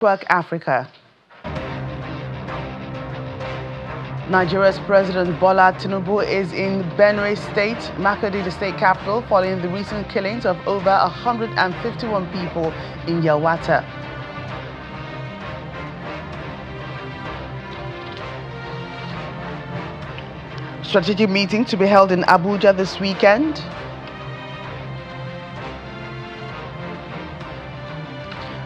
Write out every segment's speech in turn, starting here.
Network Africa. Nigeria's President Bola Tinubu is in Benue State, Makurdi, the state capital, following the recent killings of over 151 people in Yelwata. Strategic meeting to be held in Abuja this weekend.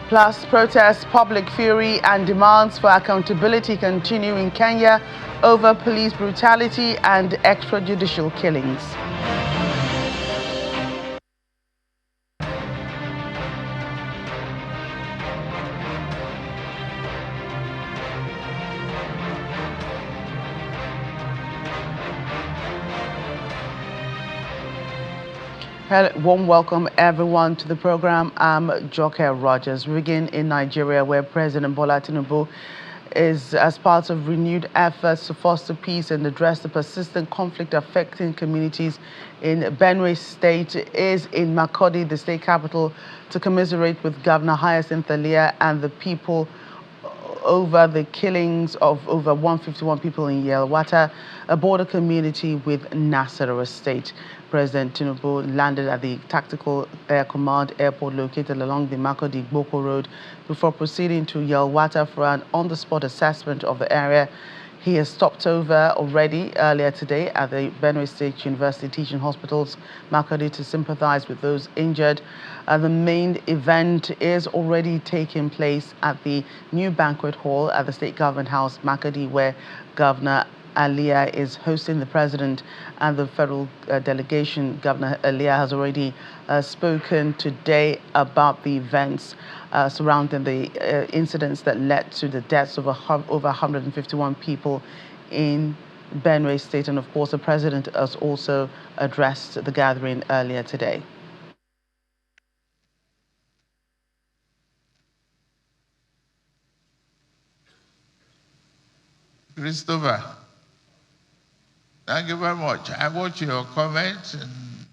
Plus, protests, public fury, and demands for accountability continue in Kenya over police brutality and extrajudicial killings. Hello, warm welcome everyone to the program. I'm Joke Rogers. We begin in Nigeria, where President Bola Tinubu is, as part of renewed efforts to foster peace and address the persistent conflict affecting communities in Benue State, is in Makurdi, the state capital, to commiserate with Governor Hyacinth Alia and the people over the killings of over 151 people in Yelwata, a border community with Nasarawa State. President Tinubu landed at the Tactical Air Command airport located along the Makurdi-Gboko Road before proceeding to Yelwata for an on-the-spot assessment of the area. He has stopped over already earlier today at the Benue State University Teaching Hospital's Makurdi to sympathize with those injured. The main event is already taking place at the new banquet hall at the State Government House, Makurdi, where Governor Alia is hosting the president and the federal delegation. Governor Alia has already spoken today about the events surrounding the incidents that led to the deaths of over 151 people in Benue State. And of course, the president has also addressed the gathering earlier today. Christopher, thank you very much. I watch your comments, and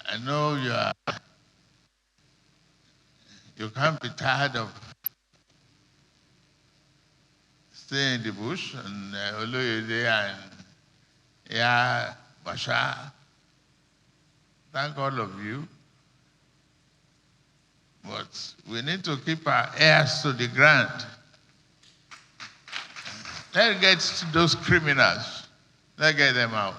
I know you can't be tired of staying in the bush, and Oloyede and Basha. Thank all of you. But we need to keep our ears to the ground. Let's get to those criminals. Let's get them out.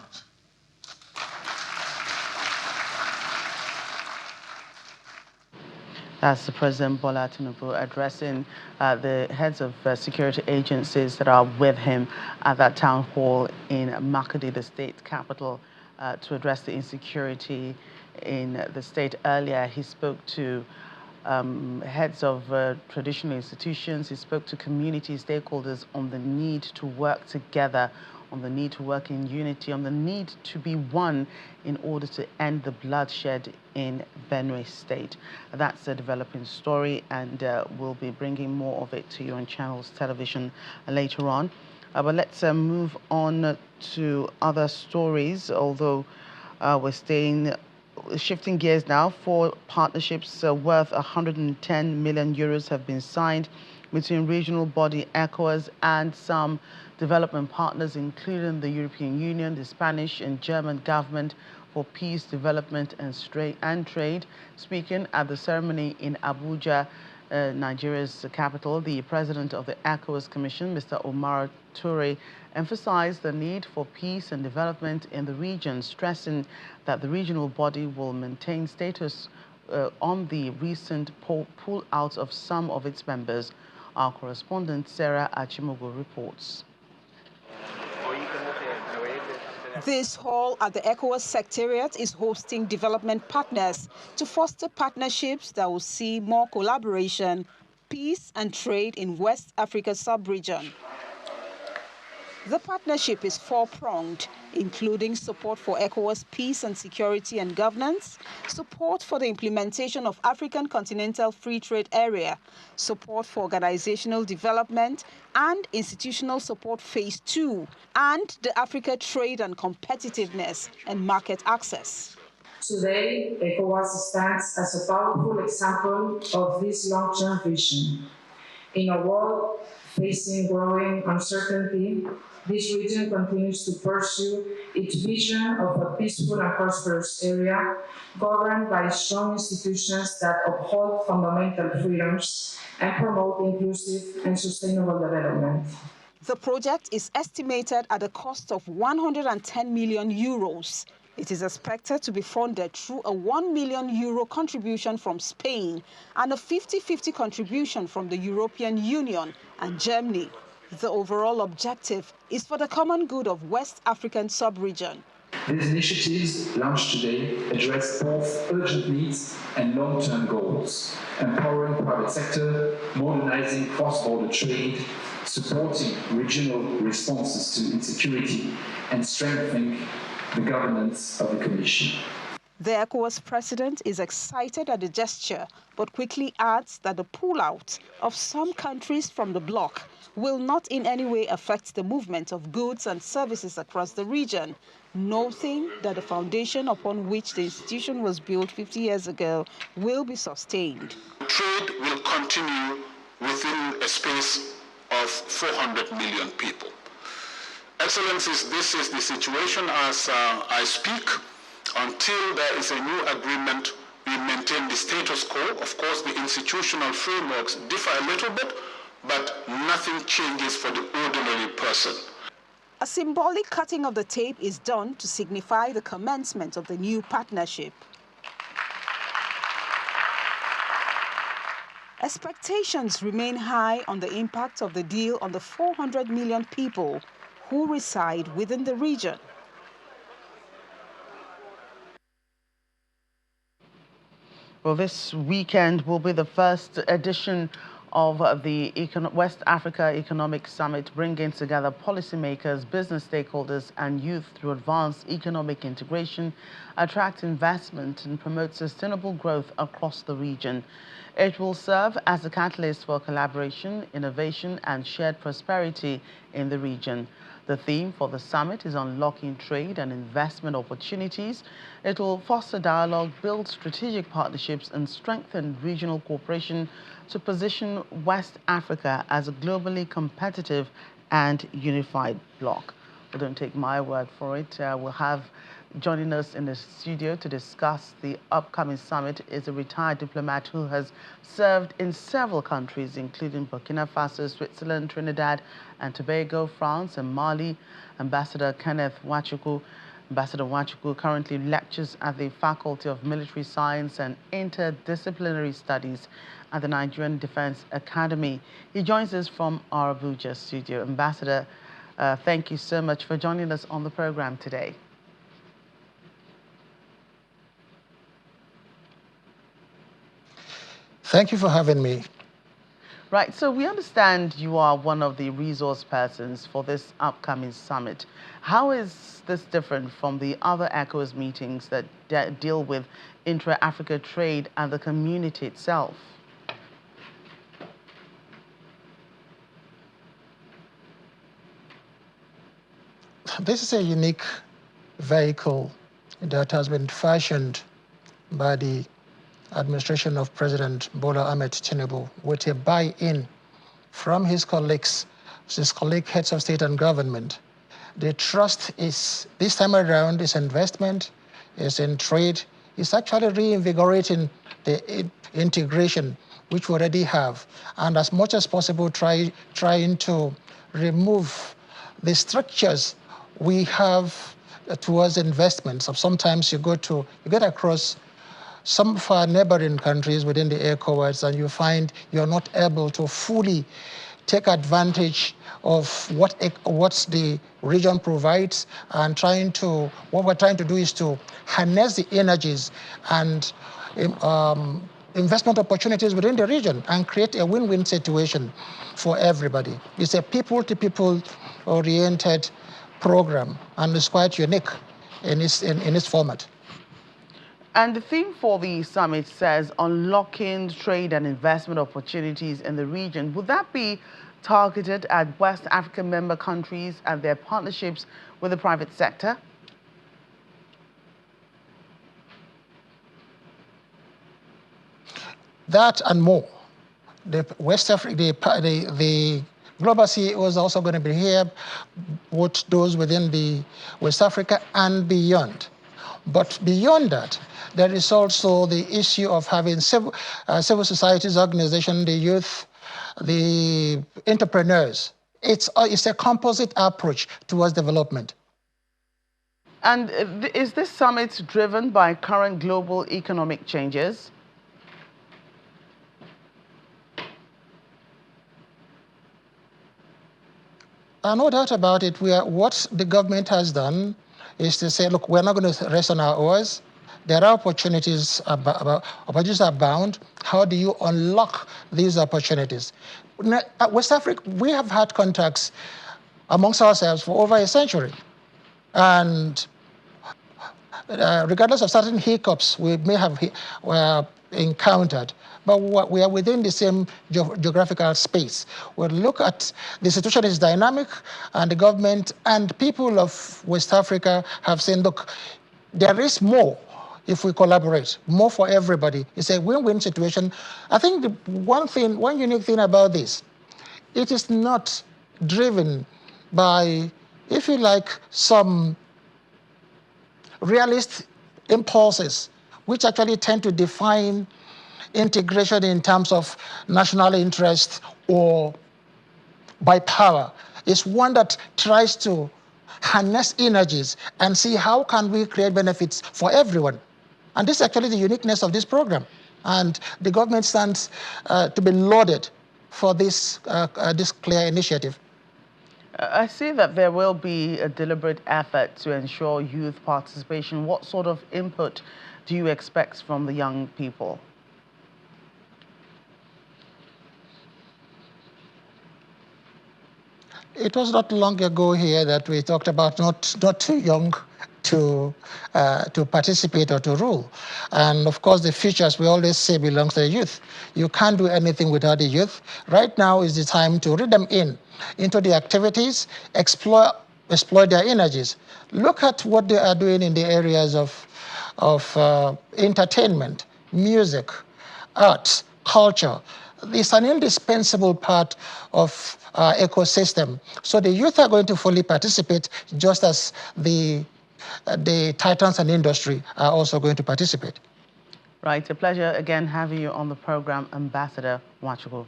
That's the President Bola Tinubu addressing the heads of security agencies that are with him at that town hall in Makurdi, the state capital, to address the insecurity in the state. Earlier, he spoke to heads of traditional institutions. He spoke to community stakeholders on the need to work together, on the need to work in unity, on the need to be one in order to end the bloodshed in Benue State. That's a developing story, and we'll be bringing more of it to you on Channels Television later on. But let's move on to other stories, although we're shifting gears now. 4 partnerships worth 110 million euros have been signed between regional body ECOWAS and some development partners, including the European Union, the Spanish and German government, for peace, development and trade. Speaking at the ceremony in Abuja, Nigeria's capital, the president of the ECOWAS Commission, Mr. Omar Toure, emphasized the need for peace and development in the region, stressing that the regional body will maintain status on the recent pull-out of some of its members. Our correspondent, Sarah Achimogo, reports. This hall at the ECOWAS Secretariat is hosting development partners to foster partnerships that will see more collaboration, peace and trade in West Africa sub-region. The partnership is 4-pronged, including support for ECOWAS peace and security and governance, support for the implementation of African Continental Free Trade Area, support for organizational development and institutional support phase 2, and the Africa Trade and Competitiveness and Market Access. Today, ECOWAS stands as a powerful example of this long-term vision. In a world facing growing uncertainty, this region continues to pursue its vision of a peaceful and prosperous area governed by strong institutions that uphold fundamental freedoms and promote inclusive and sustainable development. The project is estimated at a cost of 110 million euros. It is expected to be funded through a 1 million euro contribution from Spain and a 50-50 contribution from the European Union and Germany. The overall objective is for the common good of West African sub-region. These initiatives launched today address both urgent needs and long-term goals, empowering private sector, modernizing cross-border trade, supporting regional responses to insecurity, and strengthening the governance of the Commission. The ECOWAS president is excited at the gesture, but quickly adds that the pullout of some countries from the bloc will not in any way affect the movement of goods and services across the region, noting that the foundation upon which the institution was built 50 years ago will be sustained. Trade will continue within a space of 400 million people. Excellencies, this is the situation as I speak. Until there is a new agreement, we maintain the status quo. Of course, the institutional frameworks differ a little bit, but nothing changes for the ordinary person. A symbolic cutting of the tape is done to signify the commencement of the new partnership. Expectations remain high on the impact of the deal on the 400 million people who reside within the region. Well, this weekend will be the first edition of the West Africa Economic Summit, bringing together policymakers, business stakeholders, and youth to advance economic integration, attract investment, and promote sustainable growth across the region. It will serve as a catalyst for collaboration, innovation, and shared prosperity in the region. The theme for the summit is unlocking trade and investment opportunities. It will foster dialogue, build strategic partnerships, and strengthen regional cooperation to position West Africa as a globally competitive and unified bloc. But don't take my word for it. We'll have joining us in the studio to discuss the upcoming summit is a retired diplomat who has served in several countries, including Burkina Faso, Switzerland, Trinidad and Tobago, France and Mali, Ambassador Kenneth Nwachukwu. Ambassador Nwachukwu currently lectures at the Faculty of Military Science and Interdisciplinary Studies at the Nigerian Defense Academy. He joins us from our Abuja studio. Ambassador, thank you so much for joining us on the program today. Thank you for having me. Right, so we understand you are one of the resource persons for this upcoming summit. How is this different from the other ECOWAS meetings that deal with intra-Africa trade and the community itself? This is a unique vehicle that has been fashioned by the administration of President Bola Ahmed Tinubu with a buy-in from his colleagues, his colleague heads of state and government. The trust is, this time around, is investment, is in trade, is actually reinvigorating the integration which we already have, and as much as possible trying to remove the structures we have towards investments. So sometimes you get across some of our neighboring countries within the ECOWAS, and you find you're not able to fully take advantage of what the region provides, and what we're trying to do is to harness the energies and investment opportunities within the region and create a win-win situation for everybody. It's a people-to-people oriented program, and it's quite unique in its format. And the theme for the summit says unlocking trade and investment opportunities in the region. Would that be targeted at West African member countries and their partnerships with the private sector? That and more. The West Africa, the global CEO is also going to be here, both those within the West Africa and beyond. But beyond that, there is also the issue of having civil societies, organizations, the youth, the entrepreneurs. It's a composite approach towards development. And is this summit driven by current global economic changes? No doubt about it. What the government has done is to say, look, we're not going to rest on our oars. There are opportunities abound. How do you unlock these opportunities? At West Africa, we have had contacts amongst ourselves for over a century. And regardless of certain hiccups we may have encountered, but we are within the same geographical space. We look at the situation is dynamic, and the government and people of West Africa have said, look, there is more if we collaborate, more for everybody. It's a win-win situation. I think the one unique thing about this, it is not driven by, if you like, some realist impulses, which actually tend to define integration in terms of national interest or by power. It's one that tries to harness energies and see how can we create benefits for everyone. And this is actually the uniqueness of this program. And the government stands to be lauded for this clear initiative. I see that there will be a deliberate effort to ensure youth participation. What sort of input do you expect from the young people? It was not long ago here that we talked about not too young to participate or to rule. And of course, the future, as we always say, belongs to the youth. You can't do anything without the youth. Right now is the time to read them into the activities, exploit their energies. Look at what they are doing in the areas of entertainment, music, arts, culture. It's an indispensable part of our ecosystem. So the youth are going to fully participate, just as the titans and industry are also going to participate. Right, a pleasure again having you on the program, Ambassador Nwachukwu.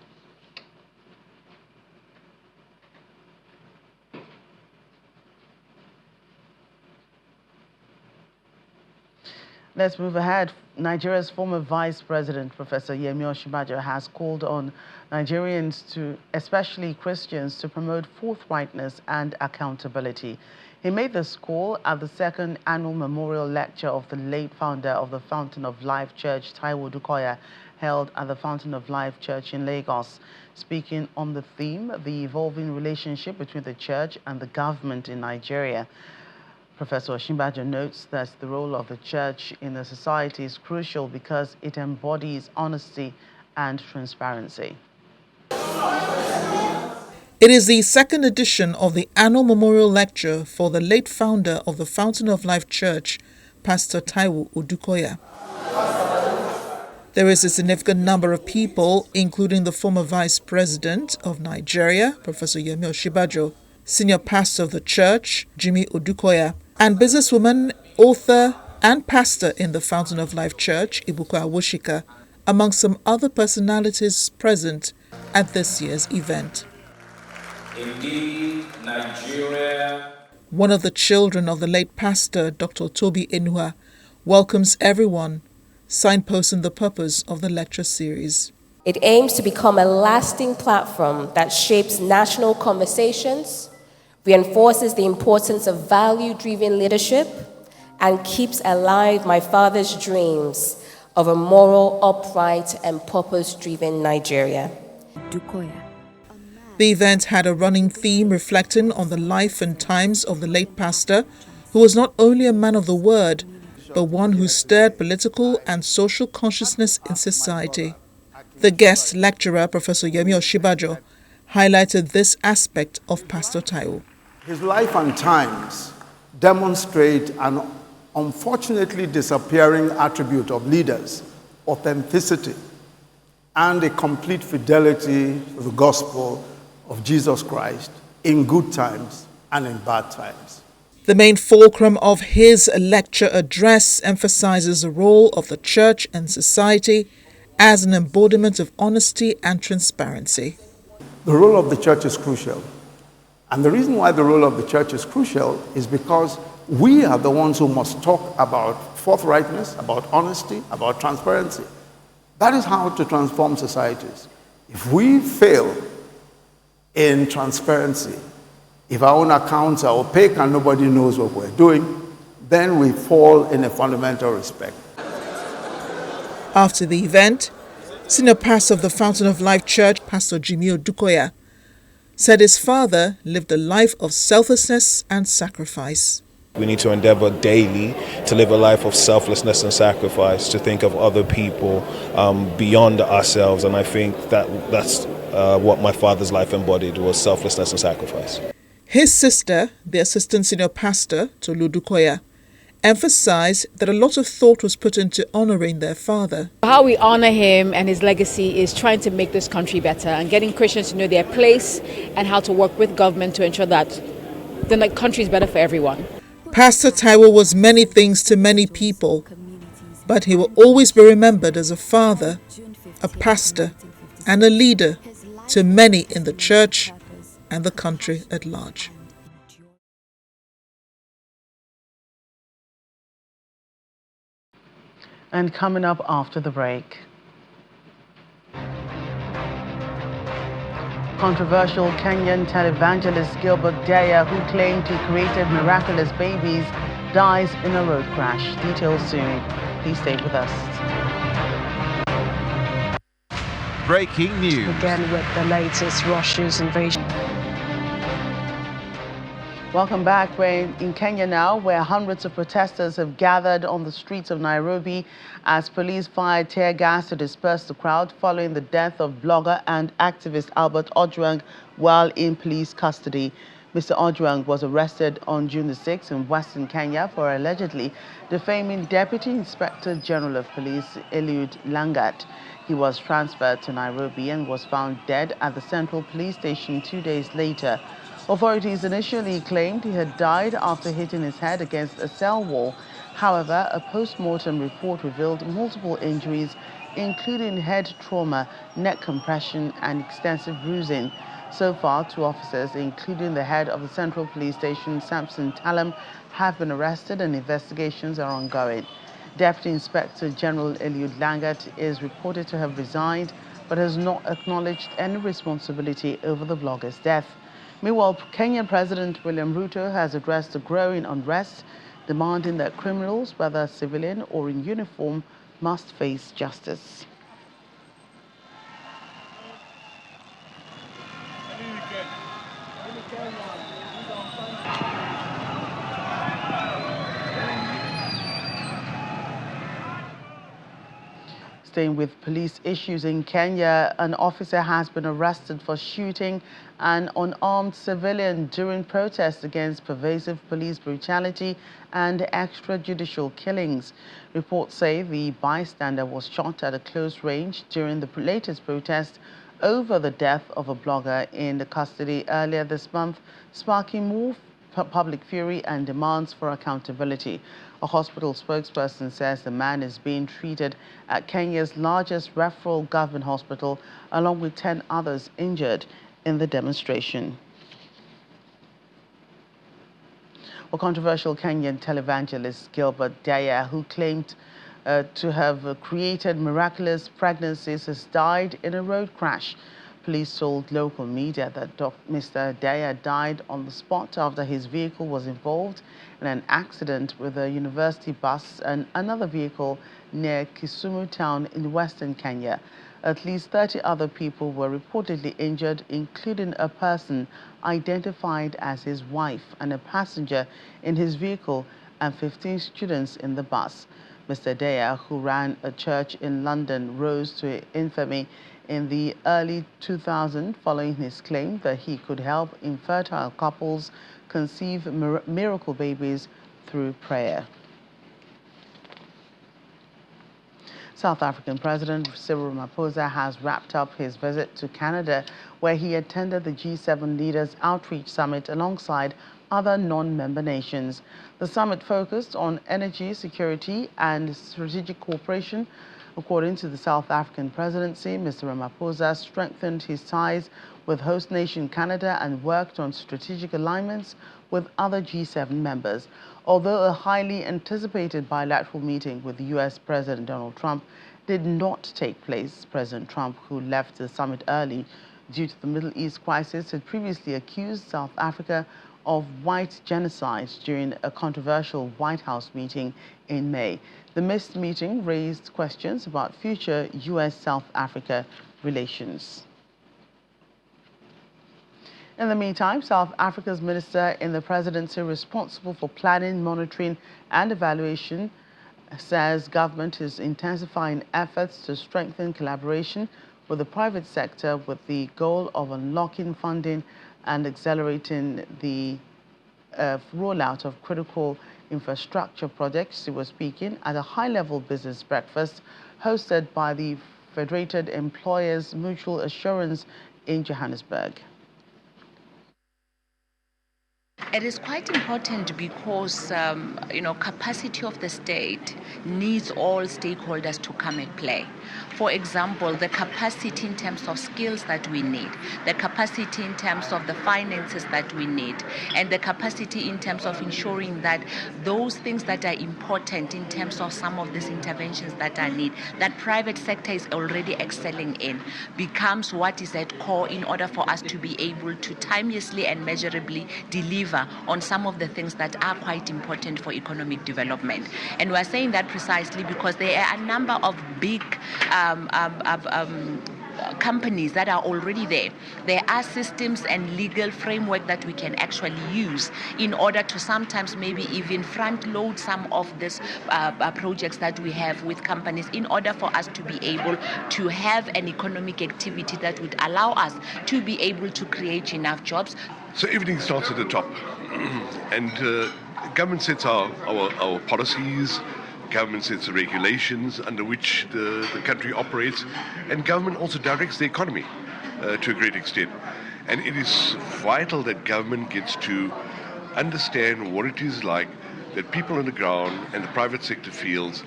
Let's move ahead. Nigeria's former Vice President, Professor Yemi Osinbajo, has called on Nigerians, especially Christians, to promote forthrightness and accountability. He made this call at the second annual memorial lecture of the late founder of the Fountain of Life Church, Taiwo Odukoya, held at the Fountain of Life Church in Lagos. Speaking on the theme, the evolving relationship between the church and the government in Nigeria, Professor Osinbajo notes that the role of the church in the society is crucial because it embodies honesty and transparency. It is the second edition of the annual memorial lecture for the late founder of the Fountain of Life Church, Pastor Taiwo Odukoya. There is a significant number of people, including the former Vice President of Nigeria, Professor Yemi Osinbajo, Senior Pastor of the Church, Jimmy Odukoya, and businesswoman, author, and pastor in the Fountain of Life Church, Ibuka Awoshika, among some other personalities present at this year's event. Indeed, Nigeria. One of the children of the late pastor, Dr. Toby Enua, welcomes everyone, signposting the purpose of the lecture series. It aims to become a lasting platform that shapes national conversations, reinforces the importance of value-driven leadership, and keeps alive my father's dreams of a moral, upright, and purpose-driven Nigeria. The event had a running theme reflecting on the life and times of the late pastor, who was not only a man of the word, but one who stirred political and social consciousness in society. The guest lecturer, Professor Yemi Osinbajo, highlighted this aspect of Pastor Taiwo. His life and times demonstrate an unfortunately disappearing attribute of leaders: authenticity. and a complete fidelity to the gospel of Jesus Christ in good times and in bad times. The main fulcrum of his lecture address emphasizes the role of the church and society as an embodiment of honesty and transparency. The role of the church is crucial. And the reason why the role of the church is crucial is because we are the ones who must talk about forthrightness, about honesty, about transparency. That is how to transform societies. If we fail in transparency, if our own accounts are opaque and nobody knows what we're doing, then we fall in a fundamental respect. After the event, Senior Pastor of the Fountain of Life Church, Pastor Jimmy Odukoya, said his father lived a life of selflessness and sacrifice. We need to endeavor daily to live a life of selflessness and sacrifice, to think of other people beyond ourselves. And I think that's what my father's life embodied, was selflessness and sacrifice. His sister, the assistant senior pastor, Tolu Dukoya, emphasized that a lot of thought was put into honoring their father. How we honor him and his legacy is trying to make this country better and getting Christians to know their place and how to work with government to ensure that the country is better for everyone. Pastor Taiwo was many things to many people, but he will always be remembered as a father, a pastor, and a leader to many in the church and the country at large. And coming up after the break, controversial Kenyan televangelist Gilbert Deya, who claimed he created miraculous babies, dies in a road crash. Details soon. Please stay with us. Breaking news. Again with the latest Russia's invasion. Welcome back. We're in Kenya now, where hundreds of protesters have gathered on the streets of Nairobi as police fired tear gas to disperse the crowd following the death of blogger and activist Albert Ojwang while in police custody. Mr. Ojwang was arrested on June the 6th in Western Kenya for allegedly defaming Deputy Inspector General of Police Eliud Langat. He was transferred to Nairobi and was found dead at the Central Police Station 2 days later. Authorities initially claimed he had died after hitting his head against a cell wall. However, a post-mortem report revealed multiple injuries, including head trauma, neck compression, and extensive bruising. So far, 2 officers, including the head of the Central Police Station, Samson Talam, have been arrested and investigations are ongoing. Deputy Inspector General Eliud Langat is reported to have resigned, but has not acknowledged any responsibility over the blogger's death. Meanwhile, Kenyan President William Ruto has addressed the growing unrest, demanding that criminals, whether civilian or in uniform, must face justice. Staying with police issues in Kenya, an officer has been arrested for shooting an unarmed civilian during protests against pervasive police brutality and extrajudicial killings. Reports say the bystander was shot at a close range during the latest protest over the death of a blogger in the custody earlier this month, sparking more public fury and demands for accountability. A hospital spokesperson says the man is being treated at Kenya's largest referral government hospital, along with 10 others injured in the demonstration. A controversial Kenyan televangelist Gilbert Deya, who claimed to have created miraculous pregnancies, has died in a road crash. Police told local media that Mr. Deya died on the spot after his vehicle was involved in an accident with a university bus and another vehicle near Kisumu town in western Kenya. At least 30 other people were reportedly injured, including a person identified as his wife and a passenger in his vehicle and 15 students in the bus. Mr. Deya, who ran a church in London, rose to infamy in the early 2000s following his claim that he could help infertile couples conceive miracle babies through prayer. South African President Cyril Ramaphosa has wrapped up his visit to Canada, where he attended the G7 Leaders Outreach Summit alongside other non-member nations. The summit focused on energy security and strategic cooperation. According to the South African presidency, Mr. Ramaphosa strengthened his ties with host nation Canada and worked on strategic alignments with other G7 members. Although a highly anticipated bilateral meeting with U.S. President Donald Trump did not take place, President Trump, who left the summit early due to the Middle East crisis, had previously accused South Africa of white genocide during a controversial White House meeting in May. The missed meeting raised questions about future U.S.-South Africa relations. In the meantime, South Africa's minister in the presidency responsible for planning, monitoring and evaluation says government is intensifying efforts to strengthen collaboration with the private sector with the goal of unlocking funding and accelerating the rollout of critical infrastructure projects. He was speaking at a high-level business breakfast hosted by the Federated Employers Mutual Assurance in Johannesburg. It is quite important because, capacity of the state needs all stakeholders to come and play. For example, the capacity in terms of skills that we need, the capacity in terms of the finances that we need, and the capacity in terms of ensuring that those things that are important in terms of some of these interventions that are needed, that private sector is already excelling in, becomes what is at core in order for us to be able to timelessly and measurably deliver on some of the things that are quite important for economic development. And we're saying that precisely because there are a number of big companies that are already there. There are systems and legal framework that we can actually use in order to sometimes maybe even front load some of these projects that we have with companies in order for us to be able to have an economic activity that would allow us to be able to create enough jobs. So everything starts at the top. And government sets our policies, government sets the regulations under which the country operates, and government also directs the economy to a great extent. And it is vital that government gets to understand what it is like that people on the ground and the private sector feels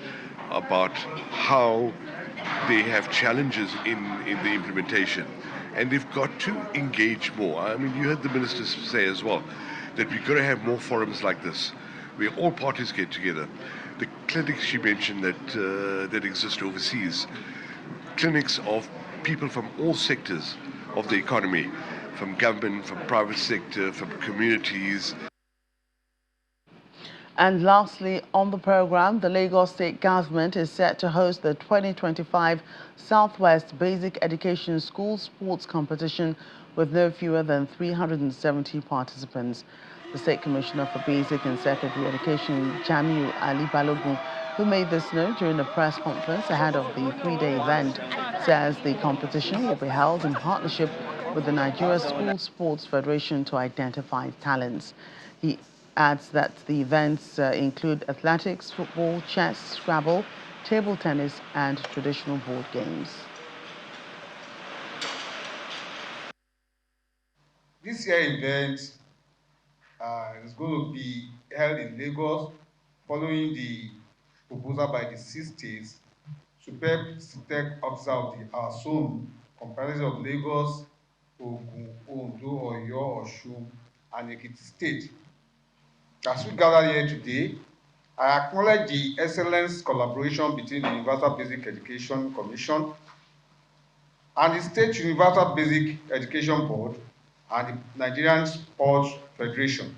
about how they have challenges in the implementation. And they've got to engage more. I mean, you heard the minister say as well that we've got to have more forums like this, where all parties get together. The clinics she mentioned that exist overseas, clinics of people from all sectors of the economy, from government, from private sector, from communities. And lastly, on the program, the Lagos State Government is set to host the 2025 Southwest Basic Education School Sports Competition with no fewer than 370 participants. The State Commissioner for Basic and Secondary Education, Jamiu Ali Balogun, who made this known during a press conference ahead of the three-day event, says the competition will be held in partnership with the Nigeria School Sports Federation to identify talents. He adds that the events include athletics, football, chess, Scrabble, table tennis, and traditional board games. This year's event is going to be held in Lagos following the proposal by the 6 states. Superb tech officer of our zone, comprising of Lagos, Ogun, Ondo, Oyo, Osun, and Ekiti State. As we gather here today, I acknowledge the excellent collaboration between the Universal Basic Education Commission and the State Universal Basic Education Board and the Nigerian Sports Federation.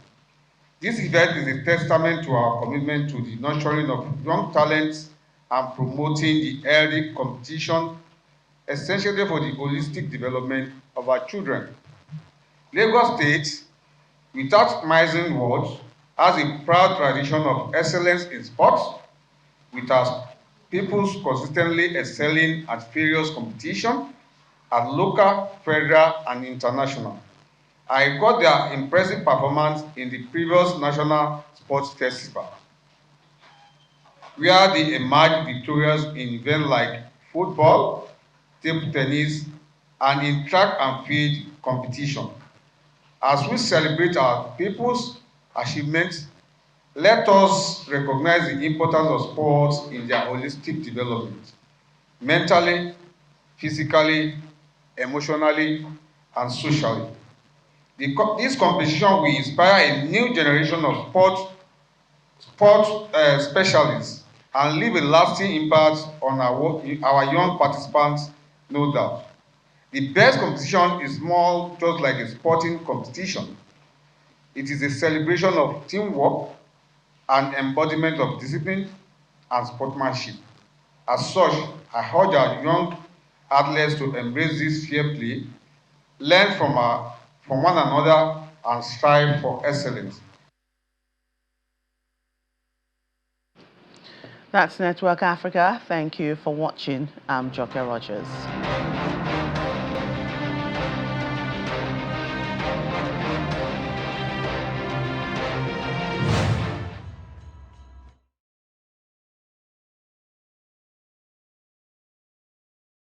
This event is a testament to our commitment to the nurturing of young talents and promoting the healthy competition, essentially for the holistic development of our children. Lagos State, without minimizing words, has a proud tradition of excellence in sports, with our peoples consistently excelling at various competitions at local, federal, and international. I got their impressive performance in the previous National Sports Festival. where they emerge victorious in events like football, table tennis, and in track and field competition. As we celebrate our people's achievements, let us recognize the importance of sports in their holistic development, mentally, physically, emotionally, and socially. This competition will inspire a new generation of sport specialists and leave a lasting impact on our young participants, no doubt. The best competition is more just like a sporting competition. It is a celebration of teamwork and embodiment of discipline and sportsmanship. As such, I urge our young athletes to embrace this fair play, learn from one another, and strive for excellence. That's Network Africa. Thank you for watching. I'm Joke Rogers.